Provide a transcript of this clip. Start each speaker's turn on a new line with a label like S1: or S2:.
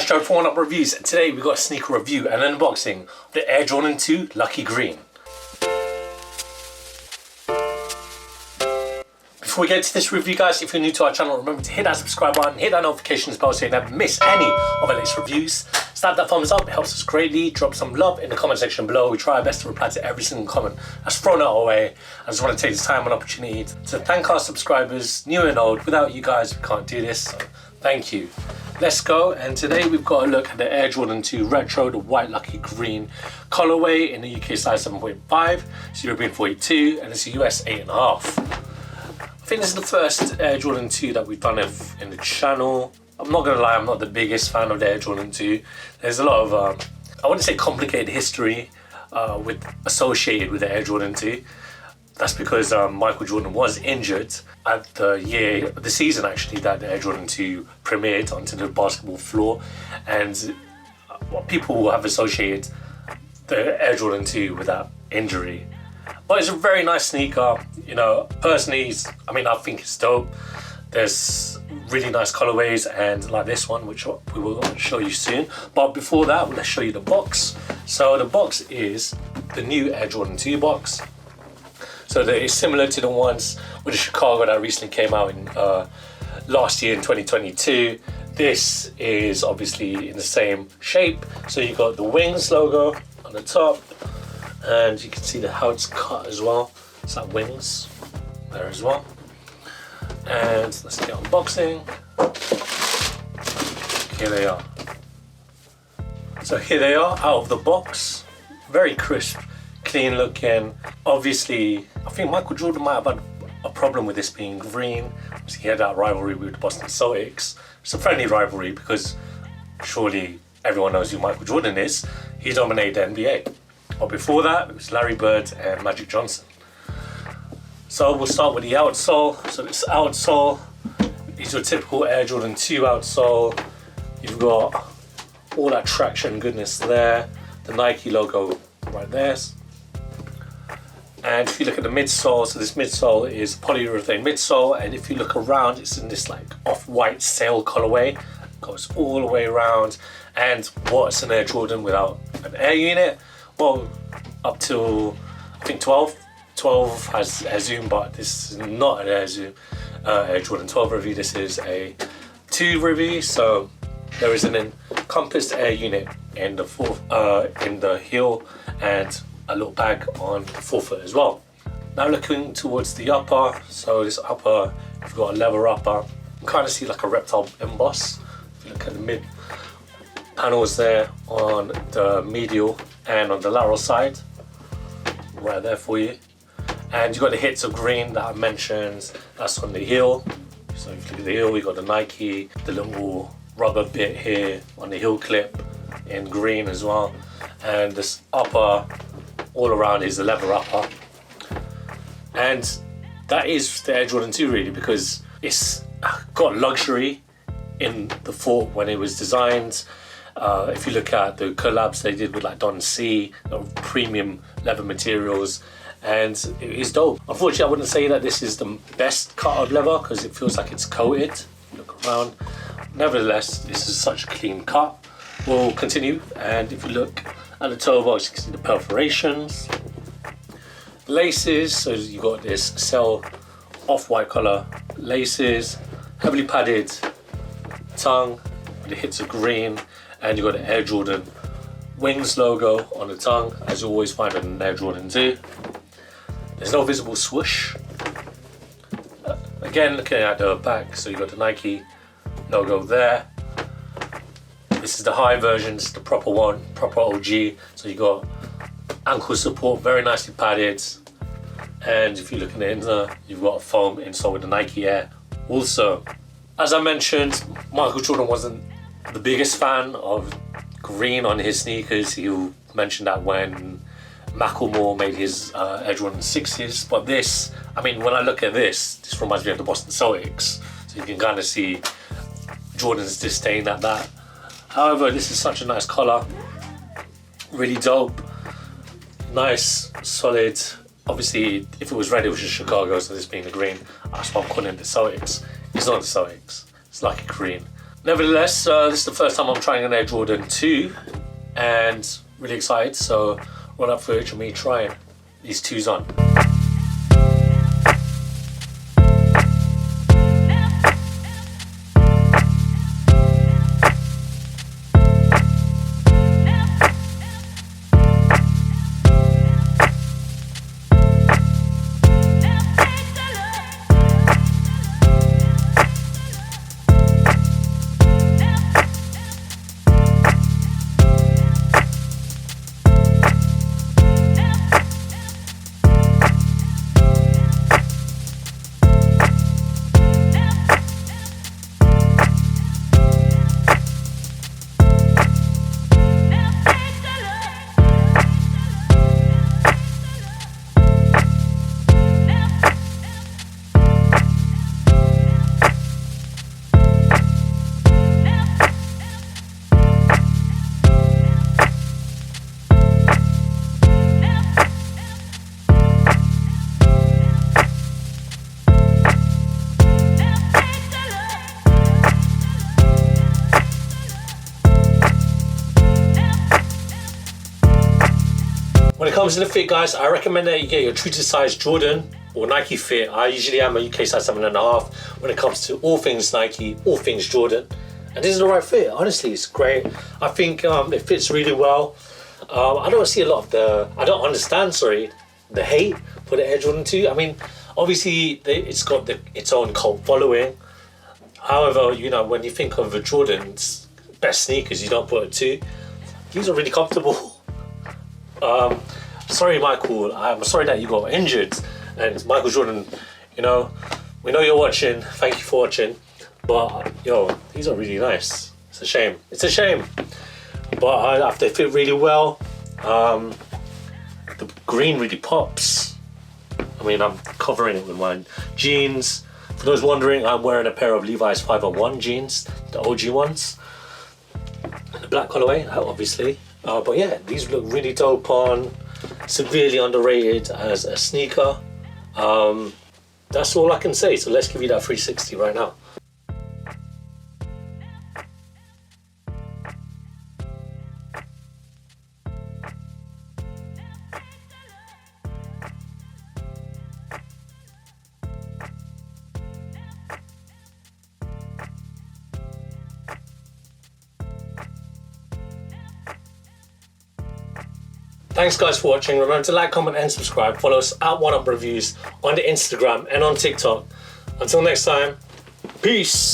S1: Gerald for Oneupreviewz, and today we've got a sneaker review and unboxing of the Air Jordan 2 Lucky Green. Before we get to this review, guys, if you're new to our channel, remember to hit that subscribe button, hit that notifications bell so you never miss any of our latest reviews. Slap that thumbs up, it helps us greatly. Drop some love in the comment section below. We try our best to reply to every single comment that's thrown our way. I just want to take this time and opportunity to thank our subscribers, new and old. Without you guys, we can't do this, so thank you. Let's go, and today we've got a look at the Air Jordan 2 Retro, the white lucky green colorway in the UK size 7.5, it's European 42, and it's a US 8.5. I think this is the first Air Jordan 2 that we've done in the channel. I'm not gonna lie, I'm not the biggest fan of the Air Jordan 2. There's a lot of, I wouldn't say complicated history associated with the Air Jordan 2. That's because Michael Jordan was injured at the season actually that the Air Jordan 2 premiered onto the basketball floor, and people have associated the Air Jordan 2 with that injury. But it's a very nice sneaker, you know. Personally, I think it's dope. There's really nice colorways, and like this one, which we will show you soon. But before that, let's show you the box. So the box is the new Air Jordan 2 box. So that is similar to the ones with the Chicago that recently came out in last year in 2022. This is obviously in the same shape. So you got the Wings logo on the top, and you can see how it's cut as well. It's like wings there as well. And let's get unboxing. Here they are. So here they are out of the box. Very crisp, clean looking. Obviously, I think Michael Jordan might have had a problem with this being green. He had that rivalry with the Boston Celtics. It's a friendly rivalry because surely everyone knows who Michael Jordan is. He dominated the NBA. But before that, it was Larry Bird and Magic Johnson. So we'll start with the outsole. So this outsole is your typical Air Jordan 2 outsole. You've got all that traction goodness there. The Nike logo right there. And if you look at the midsole, so this midsole is polyurethane midsole, and if you look around, it's in this like off-white sail colorway. It goes all the way around. And what's an Air Jordan without an air unit? Well, up to I think 12 has Air Zoom, but this is not an Air Zoom Air Jordan 12 review. This is a 2 review, so there is an encompassed air unit in the heel and a little bag on the forefoot as well. Now looking towards the upper, so this upper, you've got a leather upper. You kind of see like a reptile emboss. If you look at the mid panels there on the medial and on the lateral side, right there for you. And you've got the hits of green that I mentioned, that's on the heel. So if you look at the heel, you've got the Nike, the little rubber bit here on the heel clip in green as well. And this upper, all around is the leather upper. And that is the Air Jordan 2 really, because it's got luxury in the thought when it was designed. If you look at the collabs they did with like Don C, premium leather materials, and it is dope. Unfortunately, I wouldn't say that this is the best cut of leather because it feels like it's coated. Look around. Nevertheless, this is such a clean cut. We'll continue, and if you look at the toe box, you can see the perforations, laces. So you got this cell off-white color laces, heavily padded tongue with the hits of green, and you got the Air Jordan Wings logo on the tongue, as you always find on an Air Jordan 2. There's no visible swoosh. Again, looking at the back, so you got the Nike logo there. This is the high version, it's the proper one, proper OG. So you got ankle support, very nicely padded. And if you look in the inner, you've got a foam insole with the Nike Air. Also, as I mentioned, Michael Jordan wasn't the biggest fan of green on his sneakers. He mentioned that when Macklemore made his Air Jordan 6s. But this, when I look at this reminds me of the Boston Celtics. So you can kind of see Jordan's disdain at that. However, this is such a nice color, really dope, nice, solid. Obviously, if it was red, it was just Chicago, so this being the green, that's why I'm calling it the Celtics. It's not the Celtics, it's like a green. Nevertheless, this is the first time I'm trying an Air Jordan 2 and really excited, so run up footage of me trying these 2s on. When it comes to the fit, guys, I recommend that you get your true to size Jordan or Nike fit. I usually am a UK size 7.5 when it comes to all things Nike, all things Jordan. And this is the right fit. Honestly, it's great. I think it fits really well. I don't see a lot of I don't understand, the hate for the Air Jordan 2. I mean, obviously it's got its own cult following. However, you know, when you think of the Jordan's best sneakers, you don't put a 2. These are really comfortable. Sorry, Michael, I'm sorry that you got injured. And Michael Jordan, you know, we know you're watching. Thank you for watching. But, yo, these are really nice. It's a shame. It's a shame. But they fit really well. The green really pops. I mean, I'm covering it with my jeans. For those wondering, I'm wearing a pair of Levi's 501 jeans, the OG ones. The black colorway, obviously. But yeah, these look really dope on. Severely underrated as a sneaker. That's all I can say. So let's give you that 360 right now. Thanks guys for watching. Remember to like, comment and subscribe. Follow us at Oneupreviewz on the Instagram and on TikTok. Until next time, peace.